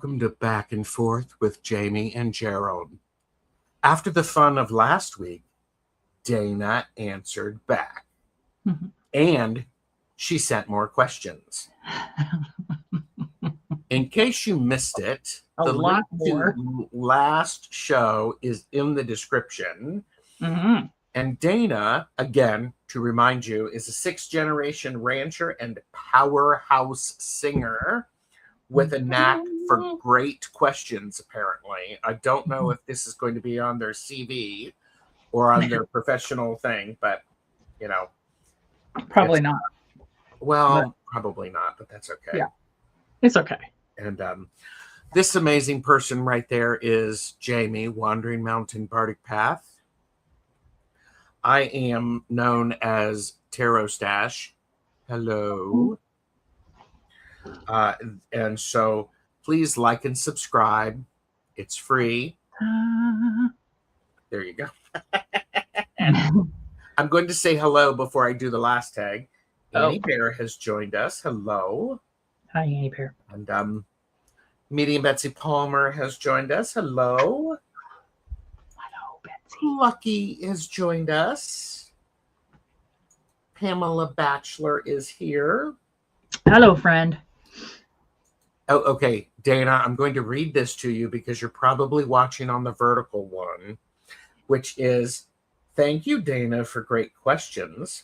Welcome to Back and Forth with Jaime and Gerald. After the fun of last week, Dana answered back. And she sent more questions. In case you missed it, the link to last show is in the description. And Dana, again, to remind you, is a 6th-generation rancher and powerhouse singer with a knack for great questions, apparently. I don't know if this is going to be on their CV or on their professional thing, but, you know. Probably not. Well, probably not, but that's okay. Yeah, it's okay. And this amazing person right there is Jaime, Wandering Mountain Bardic Path. I am known as TarotStache. Hello. And so please like and subscribe. It's free. There you go. I'm going to say hello before I do the last tag. Annie Bear has joined us. Hello. Hi, Annie Bear. And Medium Betsy Palmer has joined us. Hello. Hello, Betsy. Lucky has joined us. Pamela Batchelor is here. Hello, friend. Oh, okay, Dana, I'm going to read this to you because you're probably watching on the vertical one, which is, thank you, Dana, for great questions.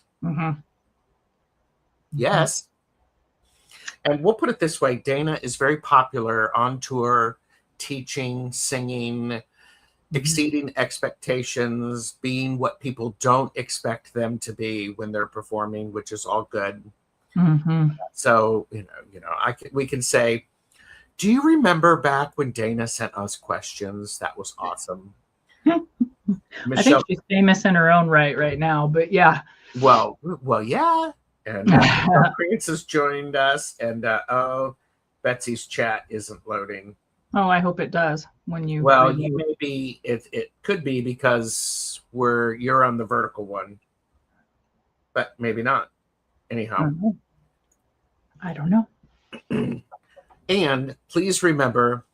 Yes. And we'll put it this way. Dana is very popular on tour, teaching, singing, exceeding expectations, being what people don't expect them to be when they're performing, which is all good. So, we can say, do you remember back when Dana sent us questions? That was awesome. Michelle, I think she's famous in her own right now, but yeah. Well, yeah. And Prince has joined us, and Betsy's chat isn't loading. Oh, I hope it does when you. Well, maybe it could be because you're on the vertical one, but maybe not. Anyhow, I don't know. And please remember,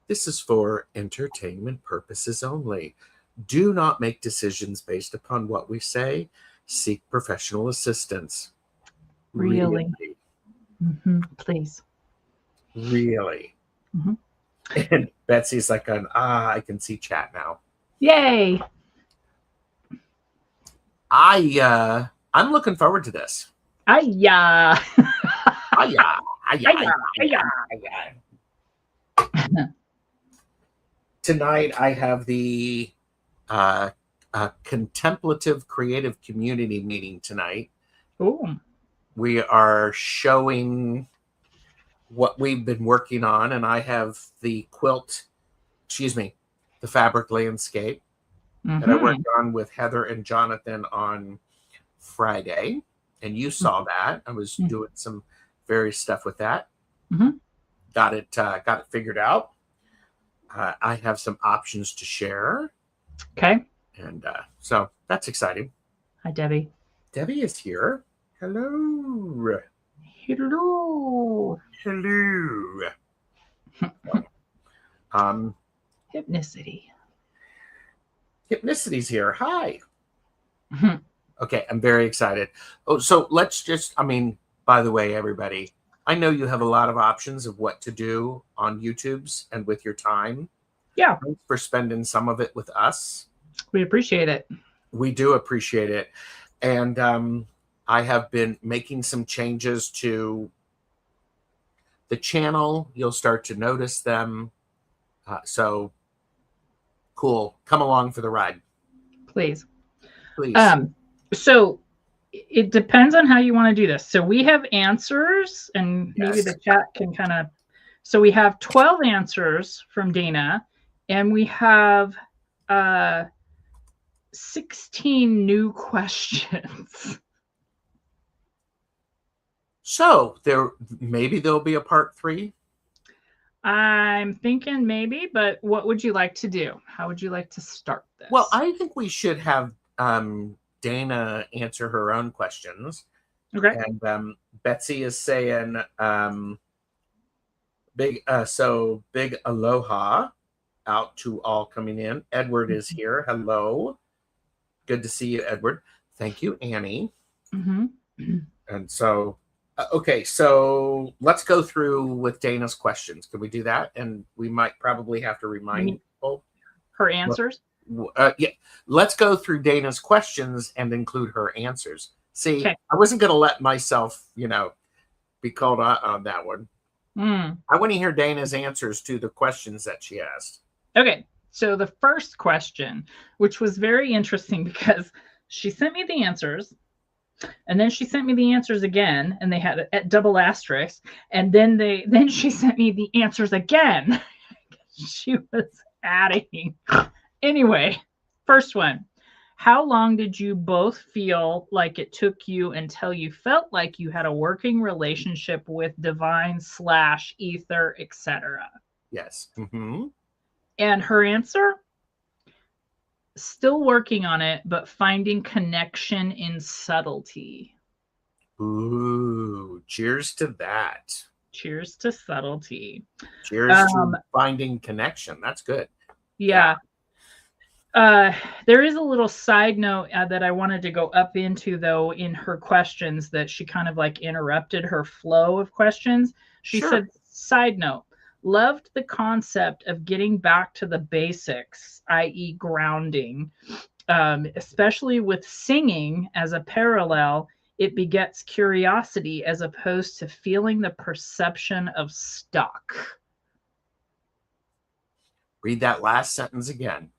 this is for entertainment purposes only. Do not make decisions based upon what we say. Seek professional assistance. Really? Please. Really. And Betsy's like, I can see chat now. Yay. I'm looking forward to this. Tonight I have the contemplative creative community meeting tonight. Ooh. We are showing what we've been working on, and I have the fabric landscape that I worked on with Heather and Jonathan on Friday, and you saw that. I was doing some various stuff with that. Got it figured out. I have some options to share. Okay. And so that's exciting. Hi, Debbie. Debbie is here. Hello. Hello. Hello. Hypnicity. Hypnicity's here. Hi. Okay, I'm very excited. Oh, so let's just, by the way, everybody, I know you have a lot of options of what to do on YouTube's and with your time. Yeah. Thanks for spending some of it with us. We appreciate it. We do appreciate it. And I have been making some changes to the channel. You'll start to notice them. So cool. Come along for the ride. Please. Please. So it depends on how you want to do this. So we have answers, and maybe the chat can kind of. So we have 12 answers from Dana, and we have 16 new questions. So there'll be a part 3. I'm thinking maybe, but what would you like to do? How would you like to start this? Well, I think we should have Dana answer her own questions. Okay. And Betsy is saying Big aloha out to all coming in. Edward is here. Hello. Good to see you, Edward. Thank you, Annie. And so, okay, so let's go through with Dana's questions. Can we do that? And we might probably have to remind people. Her answers? Yeah, let's go through Dana's questions and include her answers. See, okay. I wasn't going to let myself, be called out on that one. I want to hear Dana's answers to the questions that she asked. Okay, so the first question, which was very interesting because she sent me the answers, and then she sent me the answers again, and they had a double asterisk, and then she sent me the answers again. She was adding. Anyway, first one. How long did you both feel like it took you until you felt like you had a working relationship with divine / ether, etc.? Yes. And her answer? Still working on it, but finding connection in subtlety. Ooh, cheers to that. Cheers to subtlety. Cheers to finding connection. That's good. Yeah. There is a little side note that I wanted to go up into, though, in her questions that she kind of like interrupted her flow of questions. She said, side note, loved the concept of getting back to the basics, i.e. grounding, especially with singing as a parallel. It begets curiosity as opposed to feeling the perception of stuck. Read that last sentence again.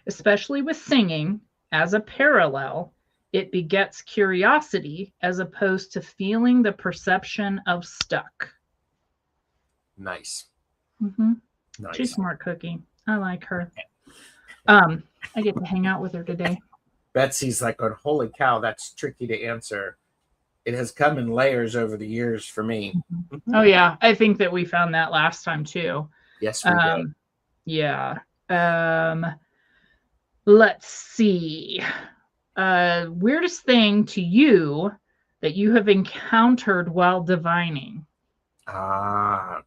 Especially with singing as a parallel, it begets curiosity as opposed to feeling the perception of stuck. Nice. Nice. She's smart cookie. I like her. I get to hang out with her today. Betsy's like, oh, holy cow, that's tricky to answer. It has come in layers over the years for me. Oh, yeah. I think that we found that last time, too. Yes, we did. Yeah. Let's see. Weirdest thing to you that you have encountered while divining? Her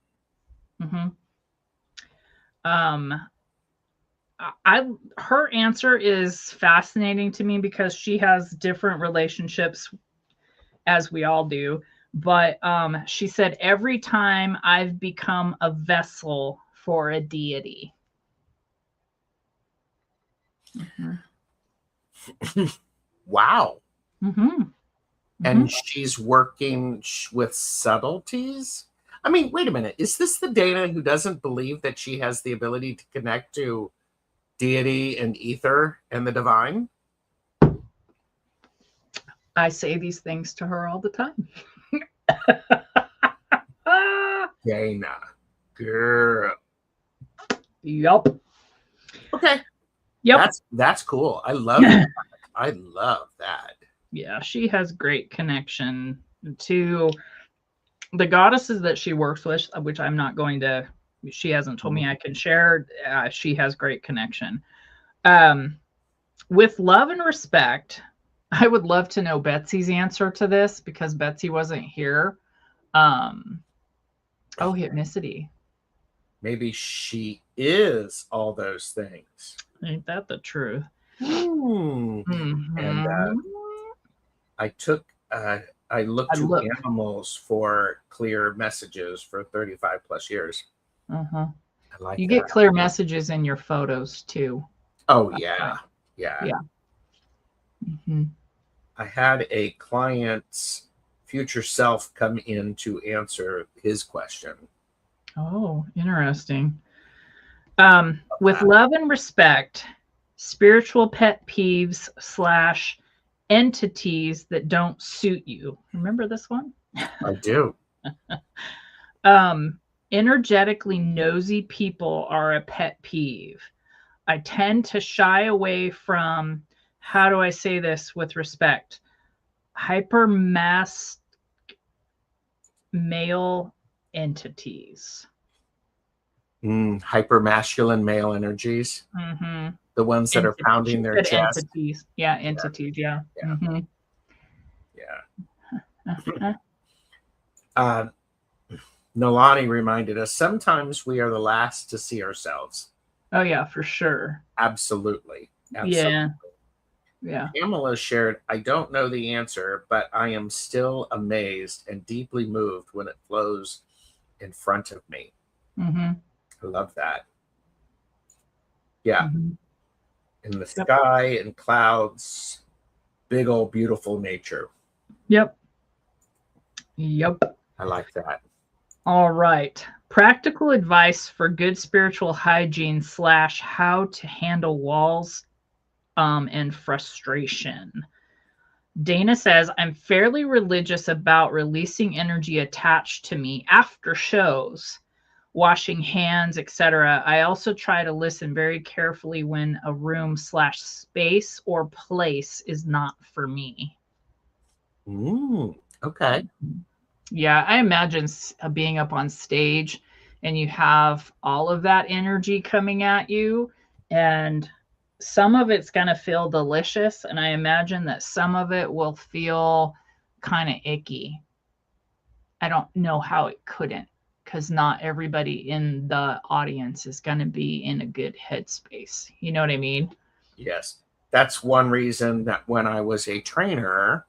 answer is fascinating to me because she has different relationships, as we all do. But she said, every time I've become a vessel for a deity. Wow. And she's working with subtleties? I mean, wait a minute. Is this the Dana who doesn't believe that she has the ability to connect to deity and ether and the divine? I say these things to her all the time. Dana. Girl. Yup. Okay. Yep. That's cool. I love that. I love that. Yeah, she has great connection to the goddesses that she works with, which I'm not going to, she hasn't told me I can share. She has great connection. With love and respect, I would love to know Betsy's answer to this because Betsy wasn't here. Hypnicity. Maybe she is all those things. Ain't that the truth? And I looked to animals for clear messages for 35 plus years. I like you get clear messages in your photos too. Oh yeah. I had a client's future self come in to answer his question. Oh, interesting. With love and respect, spiritual pet peeves / entities that don't suit you. Remember this one? I do. Energetically nosy people are a pet peeve. I tend to shy away from, how do I say this with respect? Male entities. Hyper-masculine male energies. The ones that are pounding their chest. Entities. Yeah, entities. Yeah. Nolani reminded us, sometimes we are the last to see ourselves. Oh, yeah, for sure. Absolutely. Yeah. Yeah. Pamela shared, I don't know the answer, but I am still amazed and deeply moved when it flows in front of me. Mm-hmm. I love that. Yeah. Mm-hmm. In the sky and clouds, big old beautiful nature. Yep. Yep. I like that. All right. Practical advice for good spiritual hygiene / how to handle walls and frustration. Dana says, I'm fairly religious about releasing energy attached to me after shows, washing hands, etc. I also try to listen very carefully when a room / space or place is not for me. Okay. Yeah, I imagine being up on stage and you have all of that energy coming at you, and some of it's going to feel delicious, and I imagine that some of it will feel kind of icky. I don't know how it couldn't, because not everybody in the audience is going to be in a good headspace. You know what I mean? Yes. That's one reason that when I was a trainer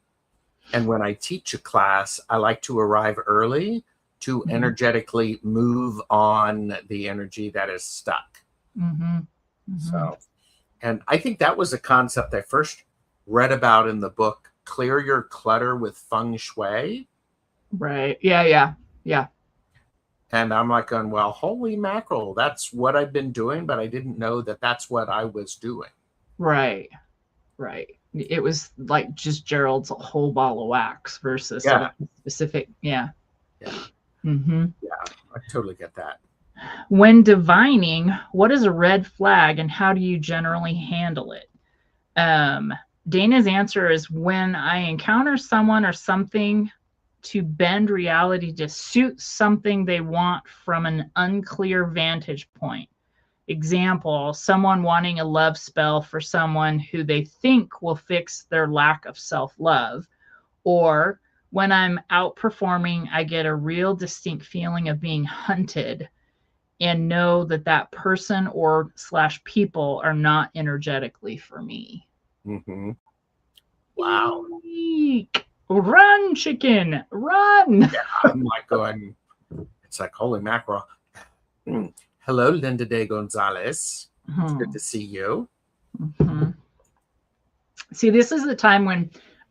and when I teach a class, I like to arrive early to energetically move on the energy that is stuck. So, and I think that was a concept I first read about in the book, Clear Your Clutter with Feng Shui. Right. Yeah. And I'm like, going, well, holy mackerel, that's what I've been doing, but I didn't know that that's what I was doing. Right. It was like just Gerald's whole ball of wax versus a specific. Yeah. Yeah, I totally get that. When divining, what is a red flag and how do you generally handle it? Dana's answer is, when I encounter someone or something to bend reality to suit something they want from an unclear vantage point. Example, someone wanting a love spell for someone who they think will fix their lack of self-love. Or when I'm out performing, I get a real distinct feeling of being hunted and know that that person or / people are not energetically for me. Wow. Eek. Run, chicken, run. Yeah, I'm like going, it's like, holy mackerel. Hello, Linda de Gonzalez. It's good to see you. See, this is the time when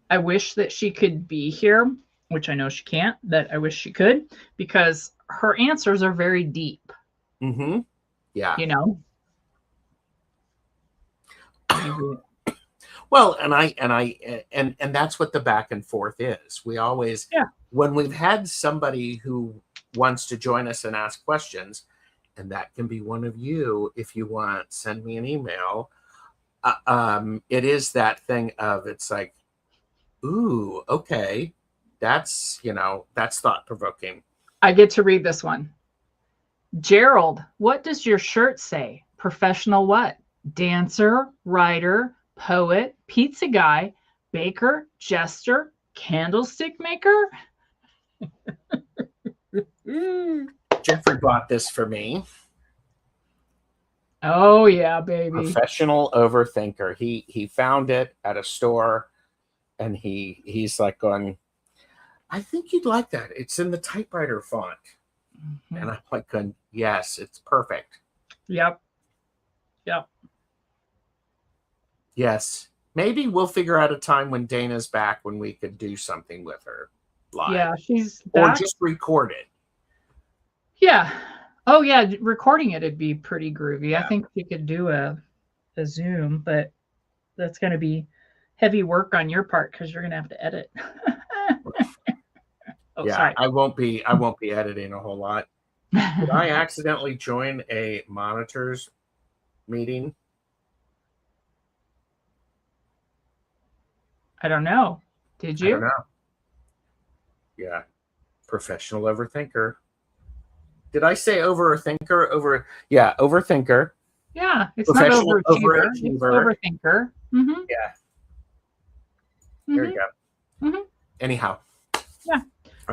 I wish that she could be here, which I know she can't, that I wish she could, because her answers are very deep. Yeah. You know? Well, and that's what the back and forth is. We always, when we've had somebody who wants to join us and ask questions, and that can be one of you, if you want, send me an email. It is that thing of, it's like, ooh, okay, that's thought-provoking. I get to read this one. Gerald, what does your shirt say? Professional what? Dancer, writer, poet, pizza guy, baker, jester, candlestick maker? Jeffrey bought this for me. Oh yeah, baby. Professional overthinker. He found it at a store, and he's like going, I think you'd like that. It's in the typewriter font. And I'm like going, yes, it's perfect. Yep. Yes. Maybe we'll figure out a time when Dana's back when we could do something with her live. Yeah, she's back. Or just record it. Yeah. Oh yeah, recording it'd be pretty groovy. Yeah. I think we could do a Zoom, but that's going to be heavy work on your part because you're going to have to edit. Sorry. I won't be editing a whole lot. Did I accidentally join a monitors meeting? I don't know. Did you? I don't know. Yeah. Professional overthinker. Did I say overthinker? Overthinker. Yeah, it's not overachiever. It's overthinker. Yeah. There you go. Anyhow. Yeah.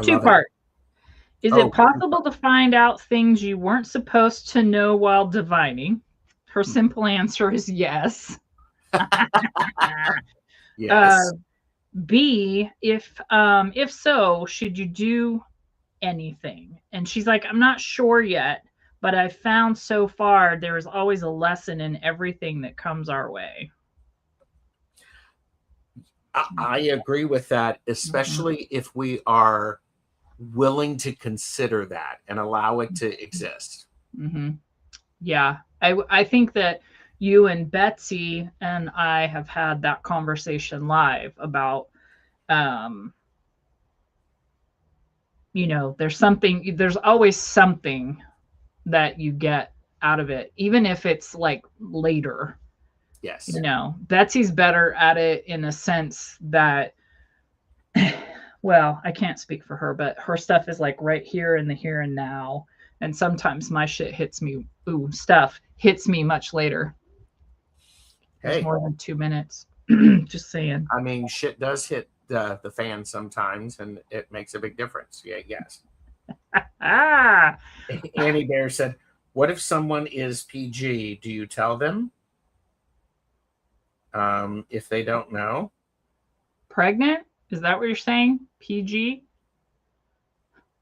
Two-part. Is it possible to find out things you weren't supposed to know while divining? Her simple answer is yes. Yes. B, if so, should you do anything? And she's like, I'm not sure yet, but I've found so far there is always a lesson in everything that comes our way. I agree with that, especially if we are willing to consider that and allow it to exist. Yeah, I think that you and Betsy and I have had that conversation live about, there's always something that you get out of it, even if it's like later. Yes. Betsy's better at it in a sense that, well, I can't speak for her, but her stuff is like right here in the here and now. And sometimes my shit stuff hits me much later. Hey. It's more than 2 minutes. Just saying. I mean, shit does hit the fan sometimes, and it makes a big difference. Yeah, yes. Annie Bear said, what if someone is PG? Do you tell them? If they don't know? Pregnant? Is that what you're saying? PG?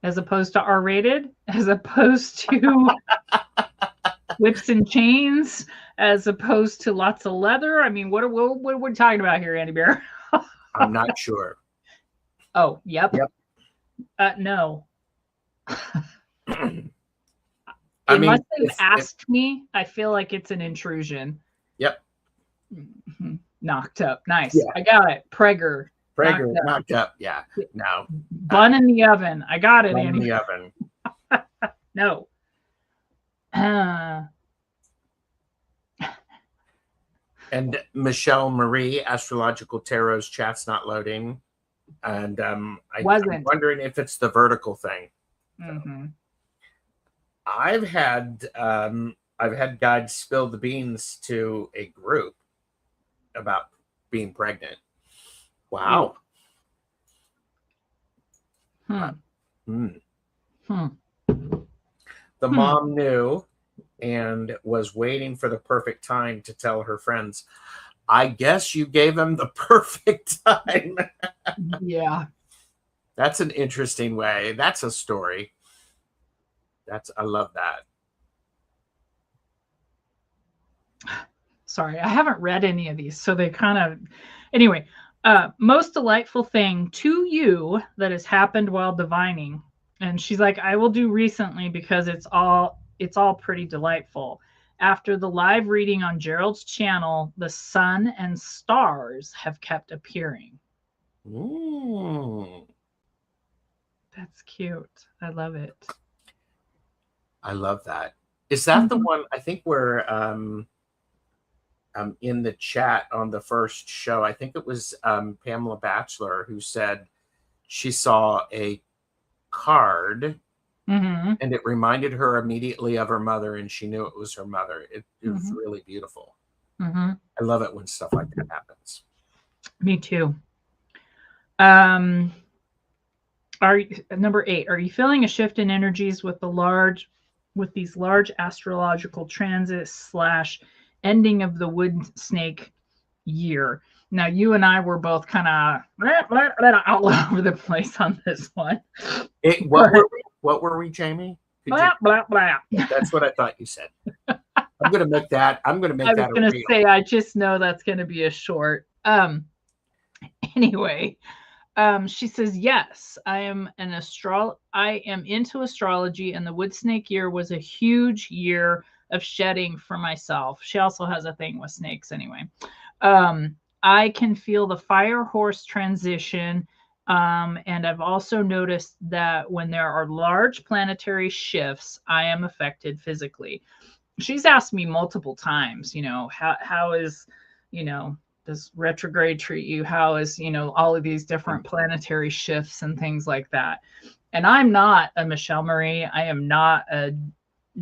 As opposed to R-rated? As opposed to whips and chains? As opposed to lots of leather? I mean, what are we talking about here, Andy Bear? I'm not sure. Oh, yep. No. Unless they've asked me, I feel like it's an intrusion. Yep. Knocked up. Nice. Yeah. I got it. Pregger, knocked up. Yeah. No. Bun in the oven. I got it, Bun Andy. in the oven. No. And Michelle Marie, Astrological Tarot's chat's not loading. And I'm wondering if it's the vertical thing. Mm-hmm. I've had guides spill the beans to a group about being pregnant. Wow. The mom knew and was waiting for the perfect time to tell her friends. I guess you gave them the perfect time. Yeah. That's an interesting way. That's a story. I love that. Sorry, I haven't read any of these, so they kind of, anyway, most delightful thing to you that has happened while divining. And she's like, I will do recently because it's all pretty delightful. After the live reading on Gerald's channel, the sun and stars have kept appearing. Ooh. That's cute. I love it. I love that. Is that the one, I think where in the chat on the first show, I think it was Pamela Batchelor who said she saw a card and it reminded her immediately of her mother, and she knew it was her mother. It was really beautiful. I love it when stuff like that happens. Me too. Number 8, are you feeling a shift in energies with these large astrological transits / ending of the wood snake year? Now, you and I were both kind of all over the place on this one. What were we, Jamie? Blah, blah, blah. That's what I thought you said. I'm going to make that. I was going to say, I just know that's going to be a short. Anyway, she says, yes, I am into astrology, and the wood snake year was a huge year of shedding for myself. She also has a thing with snakes anyway. I can feel the fire horse transition. And I've also noticed that when there are large planetary shifts, I am affected physically. She's asked me multiple times, how is, does retrograde treat you? How is, all of these different planetary shifts and things like that. And I'm not a Michelle Marie. I am not a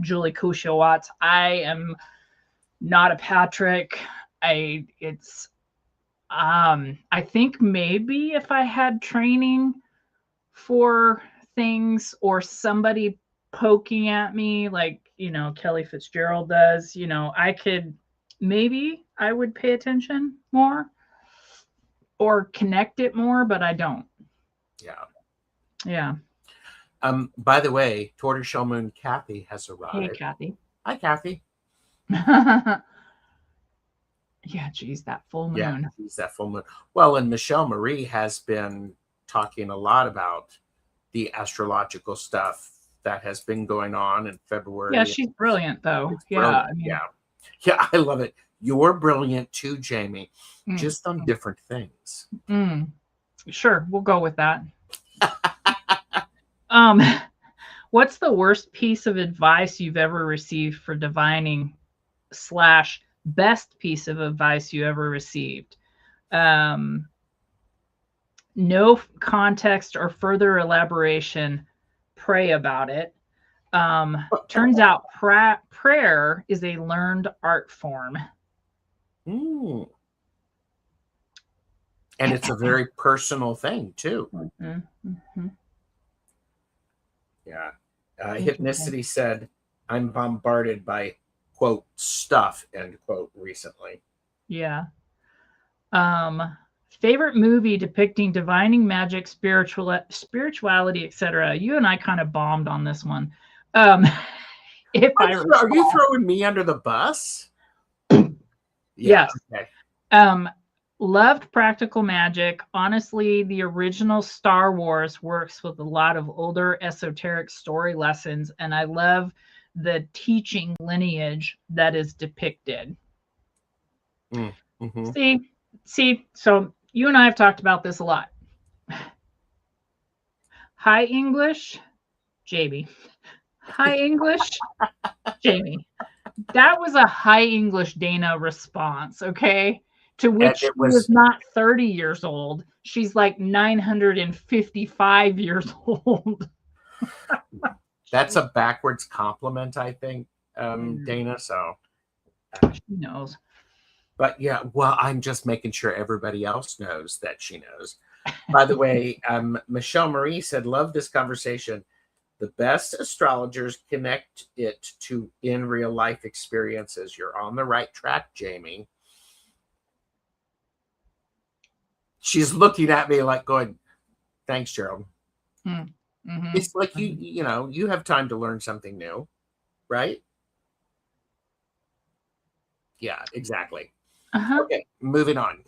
Julie Kushawatz. I am not a Patrick. I think maybe if I had training for things or somebody poking at me, like, Kelly Fitzgerald does, I would pay attention more or connect it more, but I don't. Yeah. Yeah. By the way, Tortoiseshell Moon Kathy has arrived. Hey, Kathy. Hi, Kathy. Yeah, geez, that full moon. Yeah, geez, that full moon. Well, and Michelle Marie has been talking a lot about the astrological stuff that has been going on in February. Yeah, she's brilliant, though. Yeah, yeah, I love it. You're brilliant too, Jamie, just on different things. Sure, we'll go with that. What's the worst piece of advice you've ever received for divining / best piece of advice you ever received? No context or further elaboration. Pray about it. Turns out prayer is a learned art form. And it's a very personal thing too. Yeah. Hypnicity said, I'm bombarded by, quote, stuff, end quote, recently. Yeah. Favorite movie depicting divining magic, spirituality, etc. You and I kind of bombed on this one. Are you throwing me under the bus? Yes. Okay. Loved practical magic. Honestly, the original Star Wars works with a lot of older esoteric story lessons, and I love the teaching lineage that is depicted. See, so you and I have talked about this a lot. High English, Jamie. High English, Jamie. That was a High English Dana response, okay? To which she was not 30 years old. She's like 955 years old. That's a backwards compliment, I think, Dana. So she knows. But yeah, well, I'm just making sure everybody else knows that she knows. By the way, Michelle Marie said, love this conversation. The best astrologers connect it to in real life experiences. You're on the right track, Jamie. She's looking at me like going, thanks, Gerald. It's like you have time to learn something new, right? Yeah, exactly. Okay, moving on.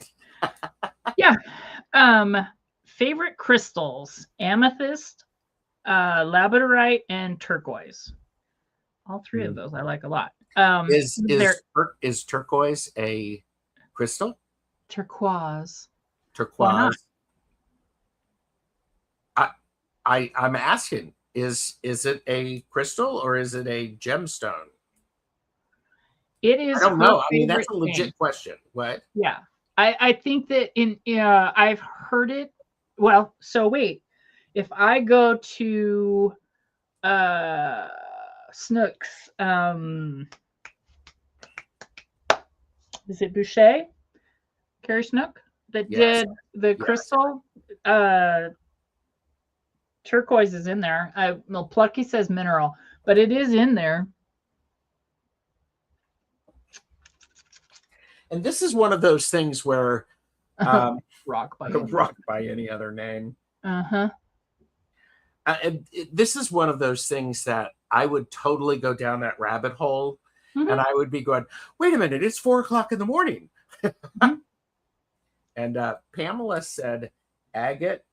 Yeah. Favorite crystals: amethyst, labradorite, and turquoise. All three of those I like a lot. Is turquoise a crystal? Turquoise. Turquoise. I'm asking, is it a crystal or is it a gemstone? It is. I don't know. I mean, that's a legit question. What? Yeah. I think that I've heard it. Well, so wait. If I go to Snook's, is it Boucher? Carrie Snook that did the crystal? Turquoise is in there. Plucky says mineral, but it is in there. And this is one of those things where rock by any other name. This is one of those things that I would totally go down that rabbit hole, and I would be going, wait a minute, it's 4:00 in the morning. And Pamela said agate,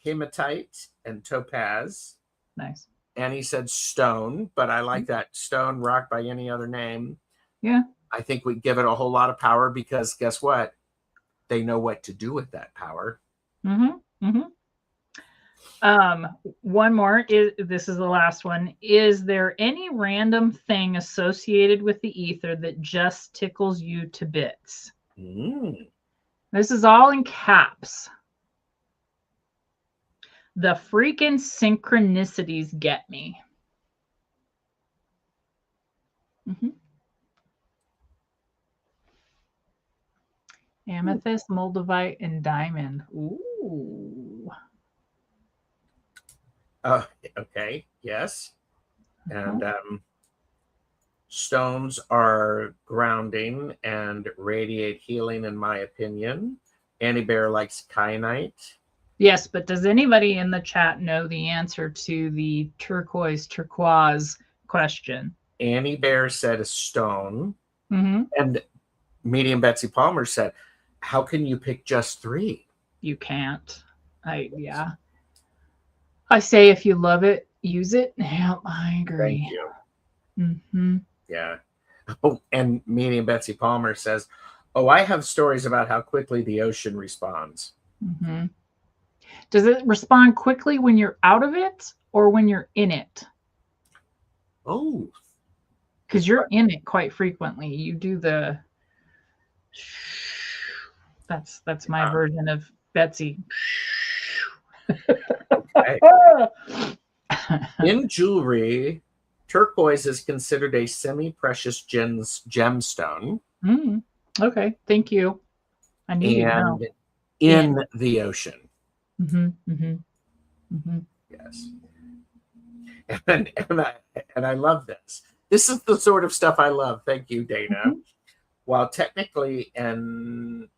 hematite, and topaz. Nice. And he said stone, but I like that. Stone, rock by any other name. Yeah. I think we give it a whole lot of power because guess what? They know what to do with that power. One more. This is the last one. Is there any random thing associated with the ether that just tickles you to bits? This is all in caps. The freaking synchronicities get me. Amethyst, moldavite, and diamond. Ooh. Okay, yes. And stones are grounding and radiate healing, in my opinion. Annie Bear likes kyanite. Yes, but does anybody in the chat know the answer to the turquoise question? Annie Bear said a stone. And Medium Betsy Palmer said, how can you pick just 3? You can't. Yeah. I say if you love it, use it. Yeah, I agree. Thank you. Yeah. Oh, and Medium Betsy Palmer says, oh, I have stories about how quickly the ocean responds. Does it respond quickly when you're out of it or when you're in it? Oh. Because you're in it quite frequently. You do the... That's my version of Betsy. Okay. In jewelry, turquoise is considered a semi-precious gemstone. Okay, thank you. I need to know. In the ocean. Yes. And I love this. This is the sort of stuff I love. Thank you, Dana. While technically an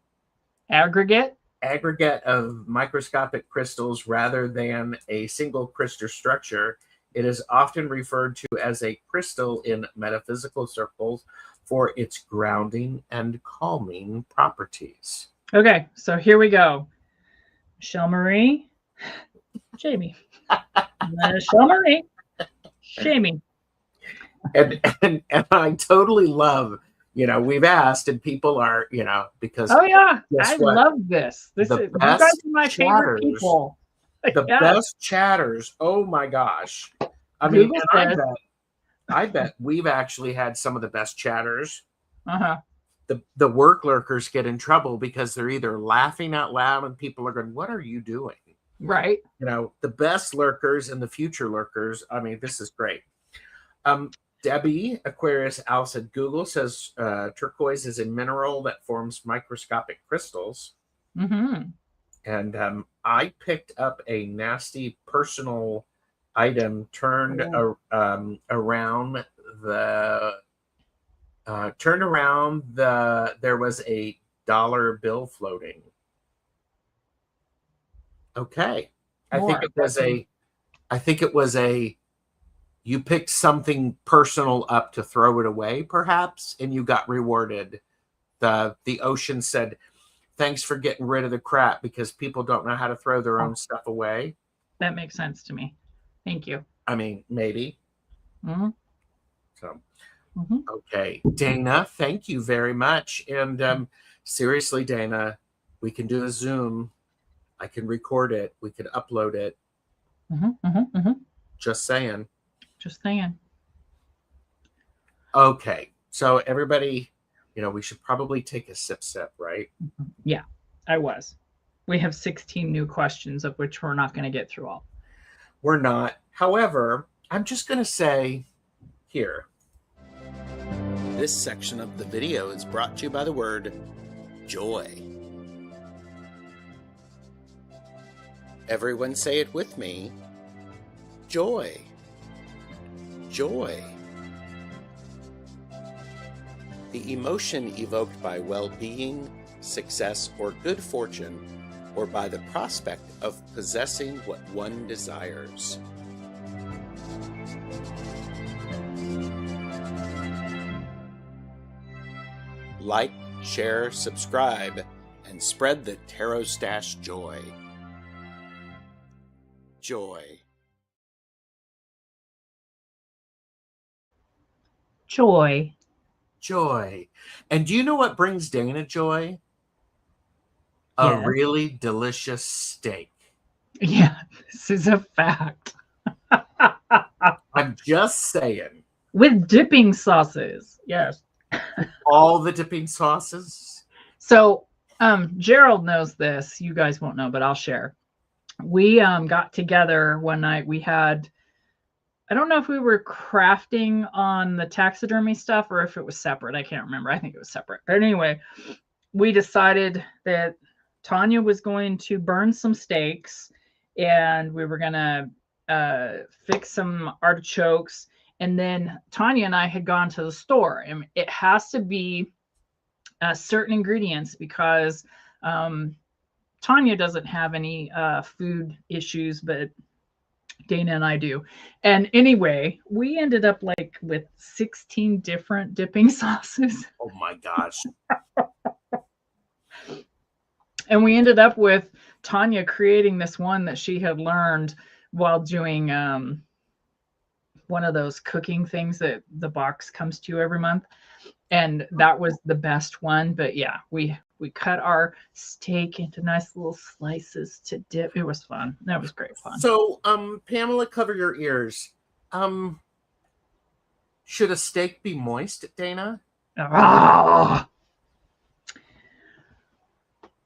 aggregate of microscopic crystals rather than a single crystal structure, it is often referred to as a crystal in metaphysical circles for its grounding and calming properties. Okay, so here we go. Michelle Marie, Jamie. Michelle Marie, Jamie. And I totally love, we've asked and people are, because I love this. You guys are my favorite people. The best chatters. Oh my gosh. I mean, I bet we've actually had some of the best chatters. The work lurkers get in trouble because they're either laughing out loud and people are going, what are you doing? Right. The best lurkers and the future lurkers. I mean, this is great. Debbie Aquarius Al said, Google says turquoise is a mineral that forms microscopic crystals. And I picked up a nasty personal item turned around there was a dollar bill floating. Okay. I think it was a you picked something personal up to throw it away, perhaps, and you got rewarded. The ocean said, thanks for getting rid of the crap because people don't know how to throw their own stuff away. That makes sense to me. Thank you. I mean, maybe. So, okay. Dana, thank you very much. And seriously, Dana, we can do a Zoom. I can record it. We can upload it. Just saying. Just saying. Okay. So everybody, we should probably take a sip, right? Yeah, I was. We have 16 new questions, of which we're not going to get through all. We're not. However, I'm just going to say here. This section of the video is brought to you by the word joy. Everyone say it with me. Joy. Joy. The emotion evoked by well-being, success, or good fortune, or by the prospect of possessing what one desires. Like, share, subscribe, and spread the TarotStache joy. Joy. Joy. Joy. And do you know what brings Dana joy? A really delicious steak. Yeah, this is a fact. I'm just saying. With dipping sauces. Yes. All the dipping sauces. So Gerald knows this. You guys won't know, but I'll share. We got together one night. We had, I don't know if we were crafting on the taxidermy stuff or if it was separate. I can't remember. I think it was separate. But anyway, we decided that Tanya was going to burn some steaks and we were going to fix some artichokes. And then Tanya and I had gone to the store, and it has to be certain ingredients because Tanya doesn't have any food issues, but Dana and I do. And anyway, we ended up like with 16 different dipping sauces. Oh my gosh. And we ended up with Tanya creating this one that she had learned while doing one of those cooking things that the box comes to you every month. And that was the best one. But yeah, we cut our steak into nice little slices to dip. It was fun. That was great fun. So, Pamela, cover your ears. Should a steak be moist, Dana? Oh,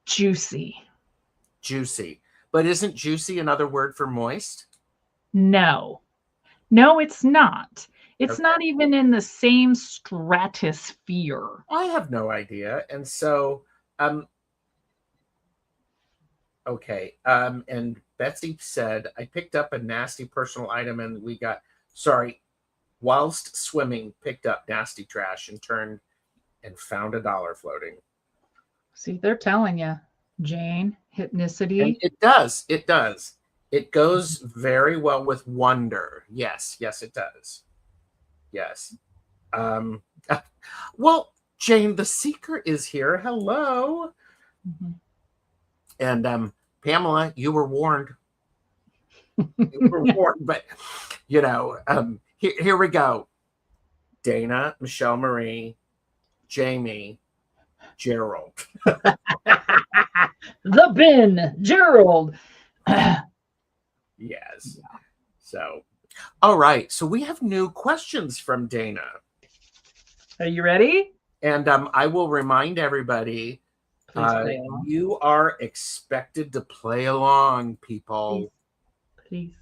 juicy. Juicy. But isn't juicy another word for moist? No, it's not. It's not even in the same stratosphere. I have no idea. And so, okay. And Betsy said, I picked up a nasty personal item and whilst swimming, picked up nasty trash and turned and found $1 floating. See, they're telling you, Jane, hypnicity. And it does. It goes very well with wonder. Yes, it does. Yes. Well, Jane, the seeker is here. Hello. Mm-hmm. And Pamela, you were warned. But here we go. Dana, Michelle Marie, Jaime, Gerald. The bin, Gerald. Yes. So, all right. So we have new questions from Dana. Are you ready? And I will remind everybody, you are expected to play along, people. Please.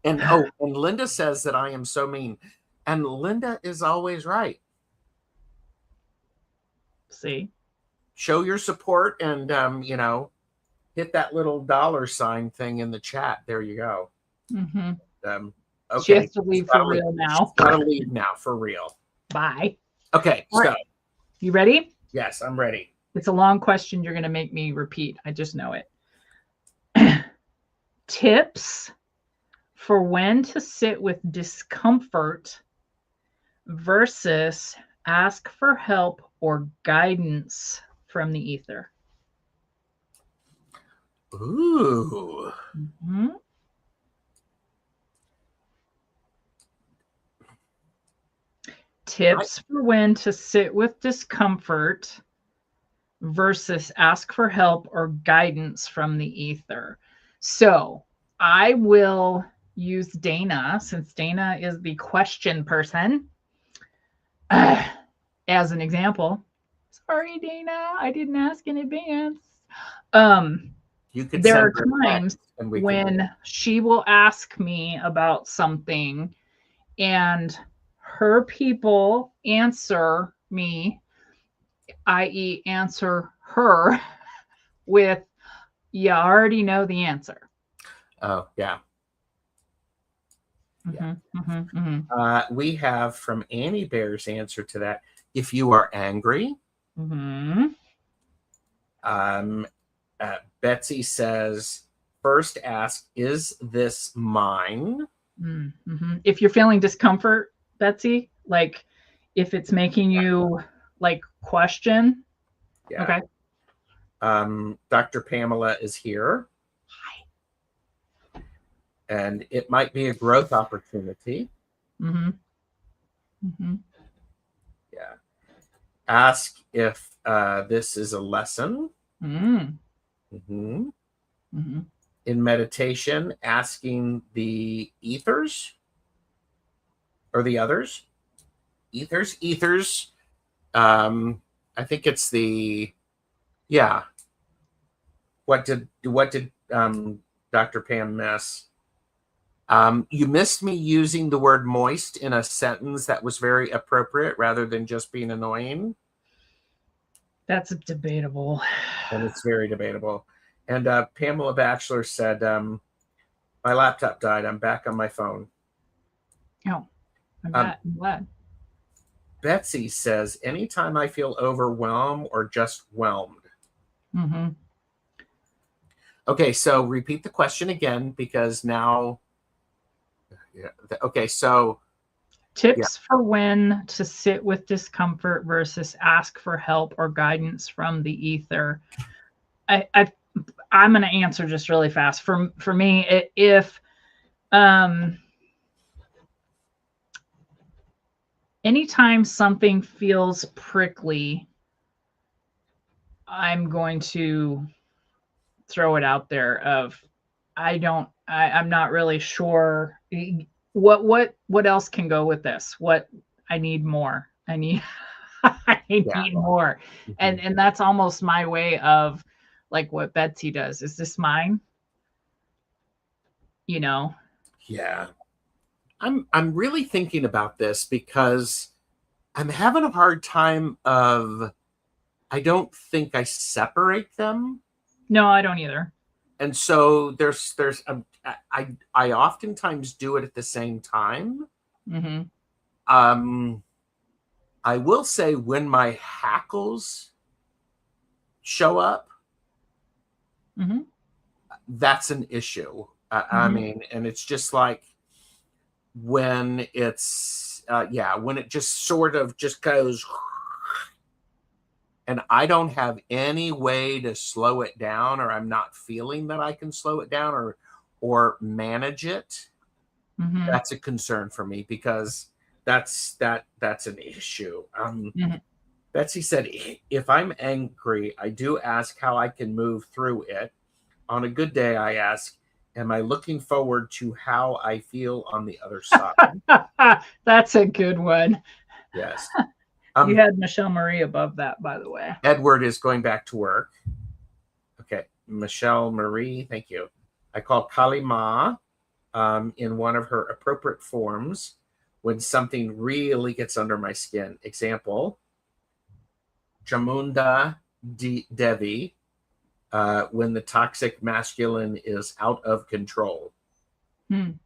And and Linda says that I am so mean. And Linda is always right. See? Show your support and, hit that little $sign thing in the chat. There you go. Mm-hmm. Okay. She has to leave for real now. Gotta leave now for real. Bye. Okay. All so right. You ready? Yes, I'm ready. It's a long question. You're going to make me repeat. I just know it. Tips for when to sit with discomfort versus ask for help or guidance from the ether. Ooh. Mm-hmm. Tips for when to sit with discomfort versus ask for help or guidance from the ether. So I will use Dana, since Dana is the question person, as an example. Sorry, Dana, I didn't ask in advance. There are times when she will ask me about something and her people answer me, i.e. answer her with, you already know the answer. Oh, yeah. Mm-hmm, mm-hmm, mm-hmm. We have from Annie Bear's answer to that, if you are angry. Mm-hmm. Betsy says, first ask, is this mine? Mm-hmm. If you're feeling discomfort, Betsy, like if it's making you like question. Yeah. Okay. Dr. Pamela is here. Hi. And it might be a growth opportunity. Mm-hmm. Mm-hmm. Yeah. Ask if this is a lesson. Mm. Mm-hmm. Mm-hmm. In meditation, asking the ethers or the others. Ethers. I think it's the, yeah. What did Dr. Pam miss? You missed me using the word moist in a sentence that was very appropriate rather than just being annoying. That's debatable. And it's very debatable. And Pamela Batchelor said, My laptop died. I'm back on my phone. Oh, I'm glad. Betsy says, anytime I feel overwhelmed or just whelmed. Mm-hmm. Okay, so repeat the question again, because now, okay, so. Tips for when to sit with discomfort versus ask for help or guidance from the ether. I'm going to answer just really fast. For me, if anytime something feels prickly, I'm going to throw it out there of I'm not really sure what else can go with this. What I need more. I need more. Mm-hmm. And that's almost my way of like what Betsy does. Is this mine? You know? Yeah. I'm really thinking about this because I'm having a hard time of, I don't think I separate them. No, I don't either. And so there's I oftentimes do it at the same time. Mm-hmm. I will say when my hackles show up, Mm-hmm. that's an issue. Mm-hmm. I mean, and it's just like when it's when it just sort of just goes, and I don't have any way to slow it down, or I'm not feeling that I can slow it down or manage it. Mm-hmm. That's a concern for me, because that's an issue. Mm-hmm. Betsy said, if I'm angry, I do ask how I can move through it. On a good day, I ask, am I looking forward to how I feel on the other side? That's a good one. Yes. You had Michelle Marie above that, by the way. Edward is going back to work. Okay. Michelle Marie, thank you. I call Kali Ma in one of her appropriate forms when something really gets under my skin. Example, Chamunda Devi, when the toxic masculine is out of control. Interesting.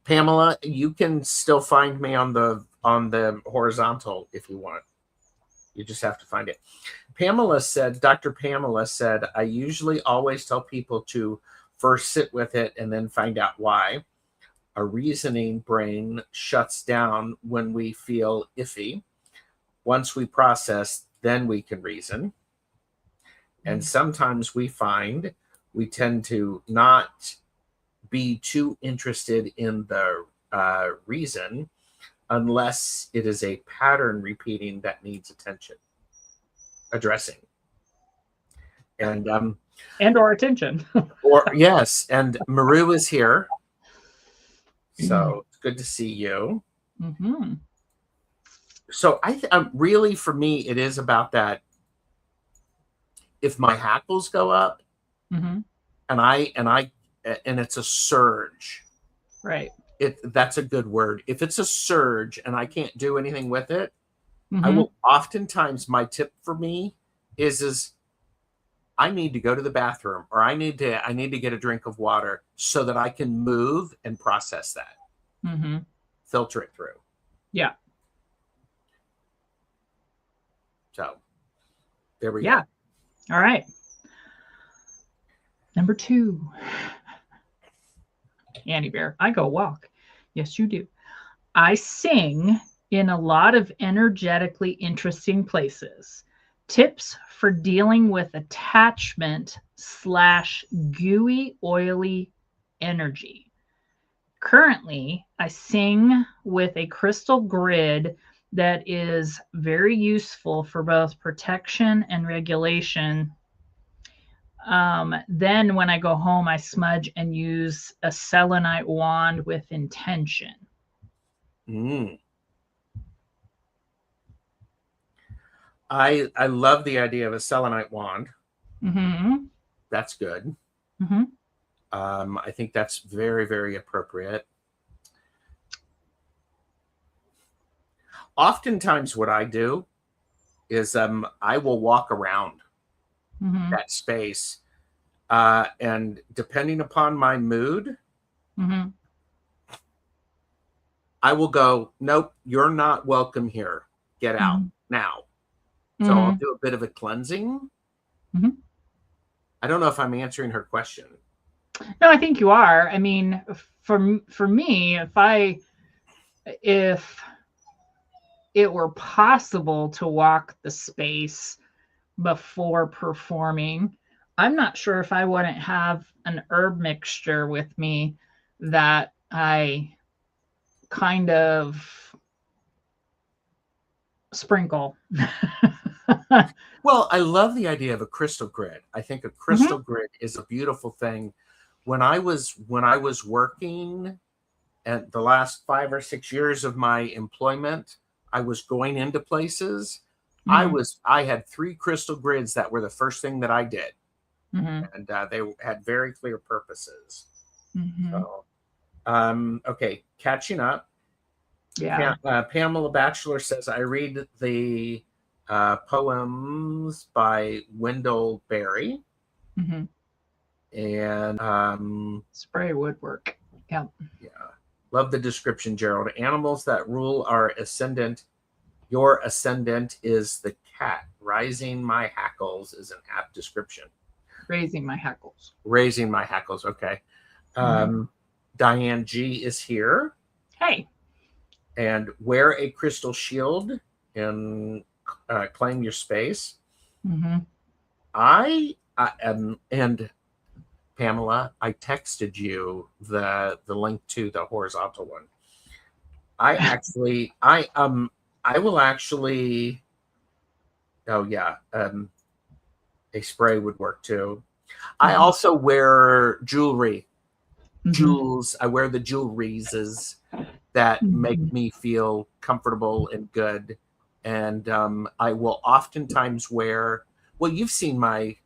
Pamela, you can still find me on the horizontal if you want. You just have to find it. Dr. Pamela said, I usually always tell people to first sit with it and then find out why. A reasoning brain shuts down when we feel iffy. Once we process, then we can reason. And sometimes we find we tend to not be too interested in the reason unless it is a pattern repeating that needs addressing. And or attention. or yes, and Maru is here. So it's good to see you. Mm-hmm. So really, for me, it is about that. If my hackles go up, mm-hmm. and it's a surge, right? That's a good word. If it's a surge and I can't do anything with it, mm-hmm. I will oftentimes, my tip for me is I need to go to the bathroom, or I need to get a drink of water so that I can move and process that. Mm-hmm. Filter it through. Yeah. So there we go. All right. Number 2. Annie Bear, I go walk. Yes, you do. I sing in a lot of energetically interesting places. Tips for dealing with attachment / gooey, oily energy. Currently, I sing with a crystal grid that is very useful for both protection and regulation. Then when I go home, I smudge and use a selenite wand with intention. I love the idea of a selenite wand. Mm-hmm. That's good. Mm-hmm. I think that's very, very appropriate. Oftentimes what I do is I will walk around that space And depending upon my mood, I will go, nope, you're not welcome here. Get out now. So I'll do a bit of a cleansing. I don't know if I'm answering her question. No, I think you are. I mean, for me, if it were possible to walk the space before performing, I'm not sure if I wouldn't have an herb mixture with me that I kind of sprinkle. Well, I love the idea of a crystal grid. I think a crystal grid is a beautiful thing. When I was working at the last 5 or 6 years of my employment, I was going into places. I had 3 crystal grids that were the first thing that I did. And they had very clear purposes. So, okay, catching up. Yeah. Pamela Batchelor says, I read the poems by Wendell Berry. And spray woodwork. Yeah. Love the description, Gerald. Animals that rule our ascendant. Your ascendant is the cat. Rising my hackles is an apt description. Raising my hackles. Raising my hackles. Okay. Diane G is here. Hey. And wear a crystal shield and claim your space. I am, and Pamela, I texted you the link to the horizontal one. I will actually. Oh yeah, a spray would work too. I also wear jewelry. Jewels. I wear the jewelries that make me feel comfortable and good. And I will oftentimes wear, well, you've seen my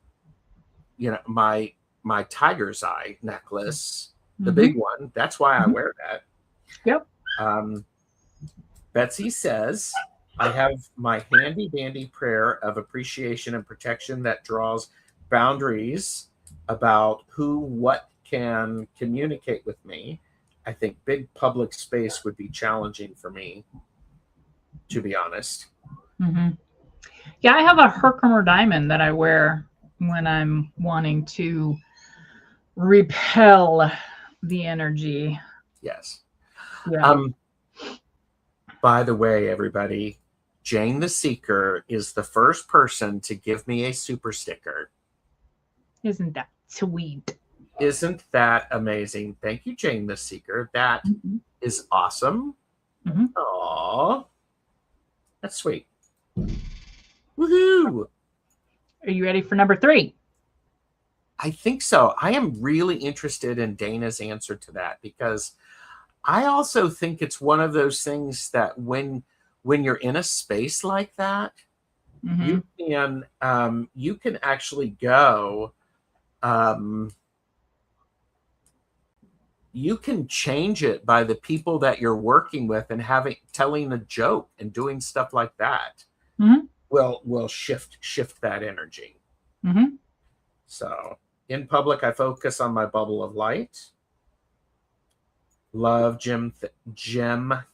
tiger's eye necklace, the big one. That's why I wear that. Yep. Betsy says, I have my handy dandy prayer of appreciation and protection that draws boundaries about who, what can communicate with me. I think big public space would be challenging for me, to be honest. Yeah, I have a Herkimer diamond that I wear when I'm wanting to repel the energy. Yes. Yeah. By the way, everybody, Jane the Seeker is the first person to give me a super sticker. Isn't that sweet? Isn't that amazing? Thank you, Jane the Seeker. That is awesome. Aw. That's sweet. Woohoo! Are you ready for number 3? I think so. I am really interested in Dana's answer to that because I also think it's one of those things that when you're in a space like that, you can actually go. You can change it by the people that you're working with and telling a joke and doing stuff like that. Will shift that energy. So in public, I focus on my bubble of light. Love gem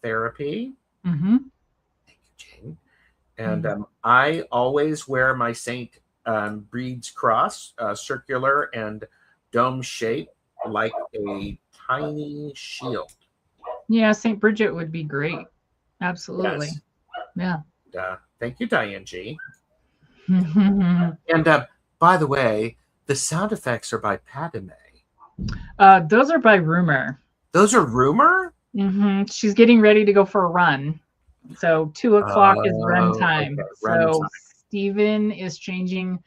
therapy. Thank you, Jane. And I always wear my St. Brede's cross, circular and dome shape, like a tiny shield. Yeah, St. Bridget would be great. Absolutely. Yes. Yeah. Thank you, Diane G. And by the way, the sound effects are by Padme. Those are by Rumor. Those are Rumor? She's getting ready to go for a run. So 2 o'clock is run time. Okay, run time. Stephen is changing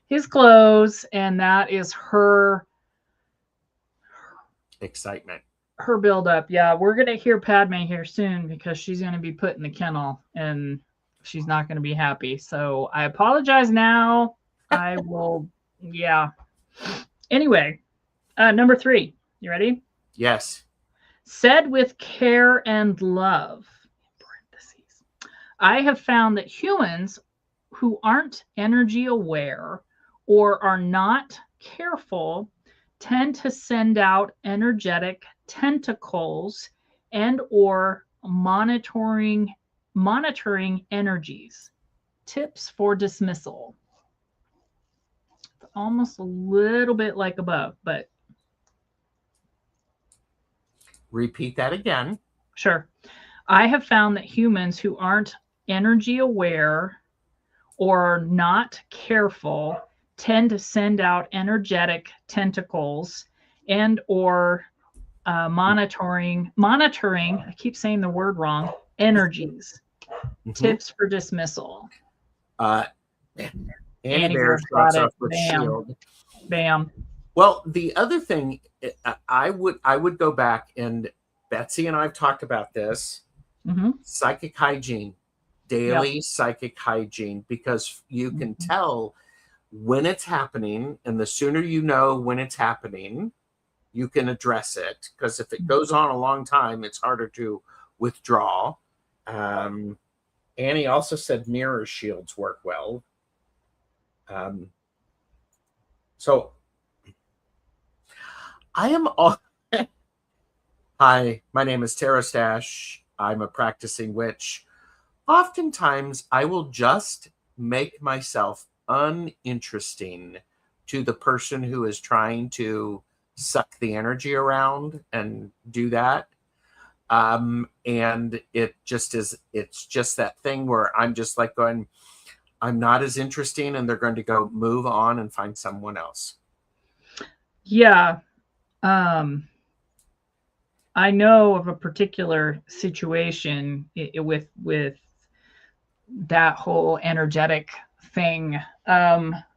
his clothes, and that is her excitement. Her build up. Yeah, we're going to hear Padme here soon because she's going to be put in the kennel and she's not going to be happy. So I apologize now. I will. Yeah. Anyway, number 3. You ready? Yes. Said with care and love. Parentheses. I have found that humans who aren't energy aware or are not careful tend to send out energetic tentacles and or monitoring energies. Tips for dismissal. Almost a little bit like above, but repeat that again. Sure. I have found that humans who aren't energy aware or not careful tend to send out energetic tentacles and or monitoring, I keep saying the word wrong, energies. Tips for dismissal. Anti-bear starts off with shield. Bam. Well, the other thing, I would go back, and Betsy and I've talked about this, psychic hygiene, daily psychic hygiene, because you can tell when it's happening, and the sooner you know when it's happening, you can address it, because if it goes on a long time, it's harder to withdraw. Annie also said mirror shields work well. So I am all... Hi, my name is TarotStache. I'm a practicing witch. Oftentimes, I will just make myself uninteresting to the person who is trying to suck the energy around and do that. And it just is, it's just that thing where I'm just like going, I'm not as interesting, and they're going to go move on and find someone else. Yeah. I know of a particular situation with that whole energetic thing.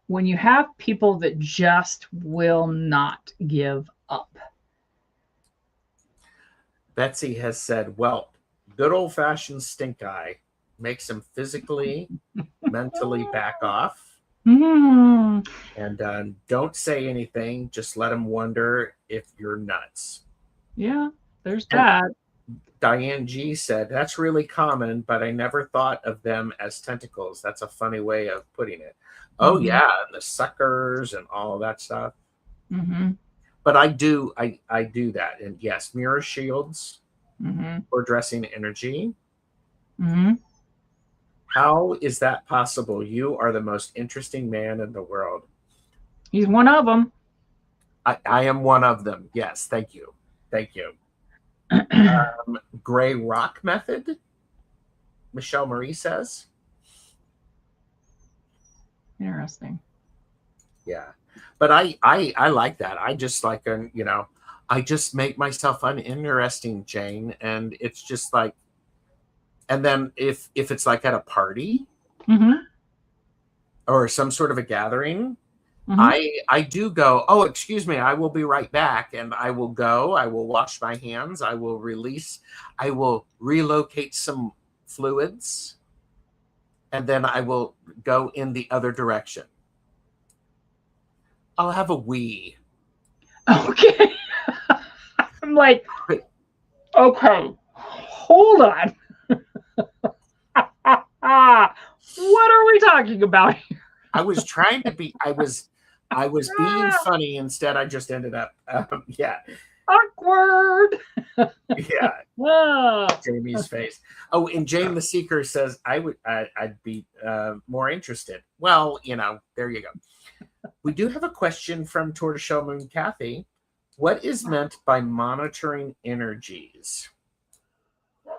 When you have people that just will not give up. Betsy has said, well, good old-fashioned stink eye makes them physically, mentally back off. And don't say anything. Just let them wonder if you're nuts. Yeah, there's that. Diane G said, that's really common, but I never thought of them as tentacles. That's a funny way of putting it. Oh, yeah, and the suckers and all of that stuff. But I do that. And yes, mirror shields for addressing energy. How is that possible? You are the most interesting man in the world. He's one of them. I am one of them. Yes, thank you. Thank you. Gray rock method, Michelle Marie says. Interesting. Yeah, but I like that. I just like, I just make myself uninteresting, Jane, and it's just like, and then if it's like at a party or some sort of a gathering, I do go, oh, excuse me, I will be right back. And I will go, I will wash my hands, I will relocate some fluids, and then I will go in the other direction. I'll have a wee. Okay. I'm like, okay, hold on. What are we talking about here? I was trying to be, I was being funny. Instead, I just ended up, awkward. Yeah. Jamie's face. Oh, and Jane the Seeker says, I'd be more interested. Well, there you go. We do have a question from Tortoiseshell Moon Kathy. What is meant by monitoring energies? Do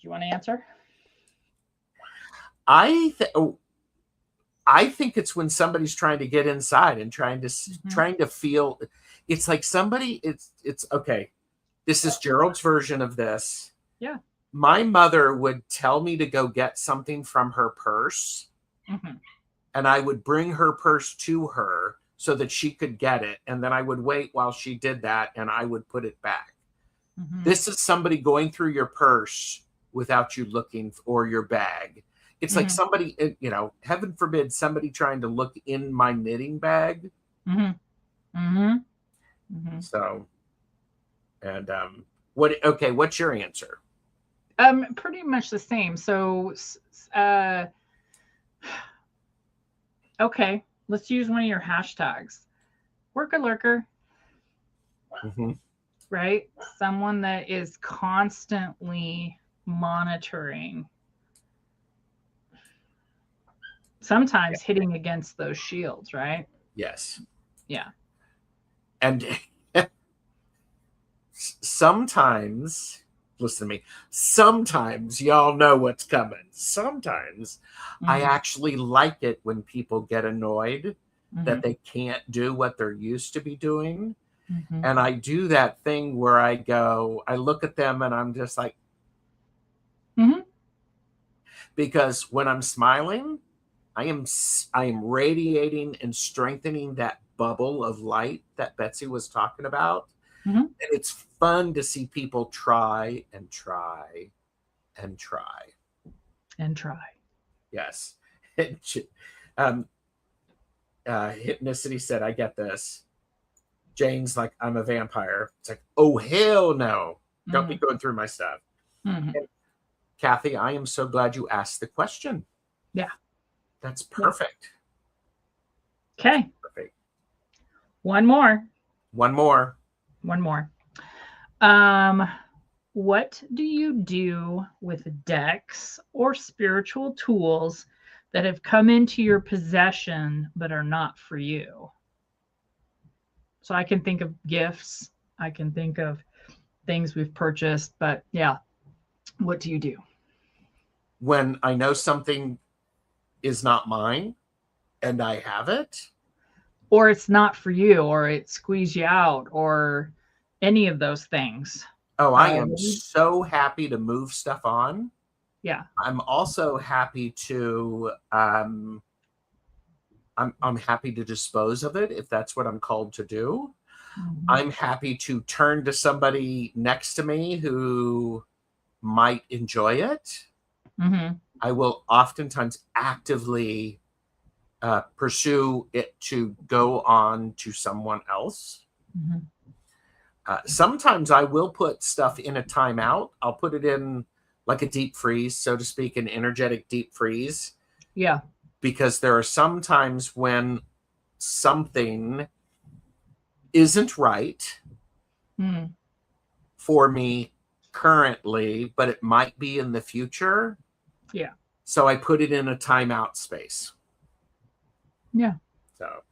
you want to answer? I think it's when somebody's trying to get inside and trying to feel. It's like somebody. It's okay. This is Gerald's version of this. Yeah. My mother would tell me to go get something from her purse, and I would bring her purse to her so that she could get it, and then I would wait while she did that, and I would put it back. This is somebody going through your purse without you looking, or your bag. It's like somebody, heaven forbid, somebody trying to look in my knitting bag. So, and what's your answer? Pretty much the same. So, okay, let's use one of your hashtags. worker lurker. Mm-hmm. Right? Someone that is constantly monitoring, sometimes hitting against those shields, right? Yes. Yeah. And sometimes, listen to me, sometimes y'all know what's coming. Sometimes I actually like it when people get annoyed that they can't do what they're used to be doing. And I do that thing where I look at them and I'm just like, because when I'm smiling, I am radiating and strengthening that bubble of light that Betsy was talking about. And it's fun to see people try and try and try. And try. Yes. Hypnicity said, I get this. Jane's like, I'm a vampire. It's like, oh, hell no. Don't be going through my stuff. And Kathy, I am so glad you asked the question. Yeah. That's perfect. Okay. Perfect. One more. What do you do with decks or spiritual tools that have come into your possession but are not for you? So I can think of gifts. I can think of things we've purchased, but yeah, what do you do? When I know something is not mine and I have it, or it's not for you, or it squeezed you out, or any of those things. Oh, I am so happy to move stuff on. Yeah. I'm also happy to I'm happy to dispose of it if that's what I'm called to do. I'm happy to turn to somebody next to me who might enjoy it. I will oftentimes actively pursue it to go on to someone else. Sometimes I will put stuff in a timeout. I'll put it in like a deep freeze, so to speak, an energetic deep freeze. Yeah. Because there are some times when something isn't right for me currently, but it might be in the future. Yeah. So I put it in a timeout space. Yeah. So,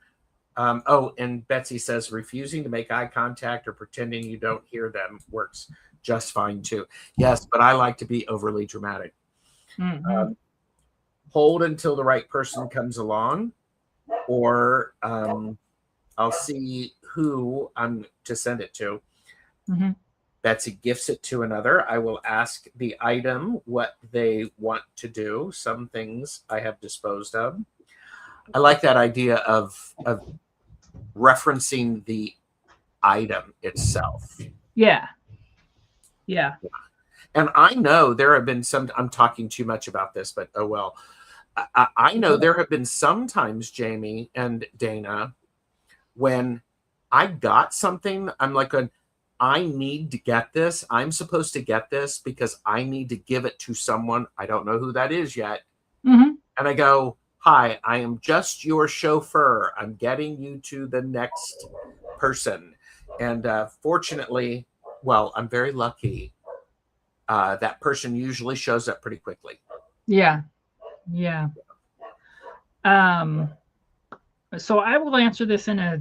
oh, and Betsy says refusing to make eye contact or pretending you don't hear them works just fine too. Yes, but I like to be overly dramatic. Hold until the right person comes along, or I'll see who I'm to send it to. Betsy gifts it to another. I will ask the item what they want to do. Some things I have disposed of. I like that idea of referencing the item itself. Yeah. Yeah. And I know there have been some, I'm talking too much about this, but oh well. I know there have been some times, Jamie and Dana, when I got something, I'm like, I need to get this. I'm supposed to get this because I need to give it to someone. I don't know who that is yet. And I go, hi, I am just your chauffeur. I'm getting you to the next person. And fortunately, well, I'm very lucky. That person usually shows up pretty quickly. Yeah. Yeah. So I will answer this in a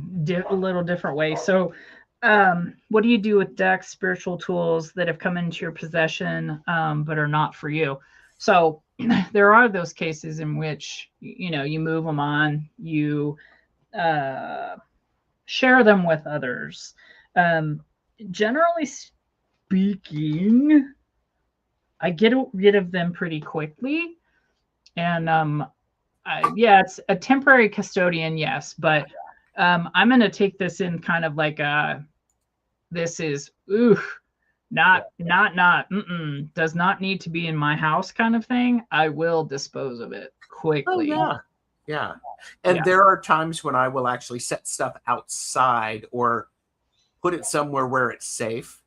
little different way. So what do you do with decks, spiritual tools that have come into your possession but are not for you? So there are those cases in which, you know, you move them on, you share them with others. Generally speaking, I get rid of them pretty quickly. And yeah, it's a temporary custodian, yes, but I'm going to take this in kind of like this is does not need to be in my house kind of thing. I will dispose of it quickly. Oh, yeah. And there are times when I will actually set stuff outside or put it somewhere where it's safe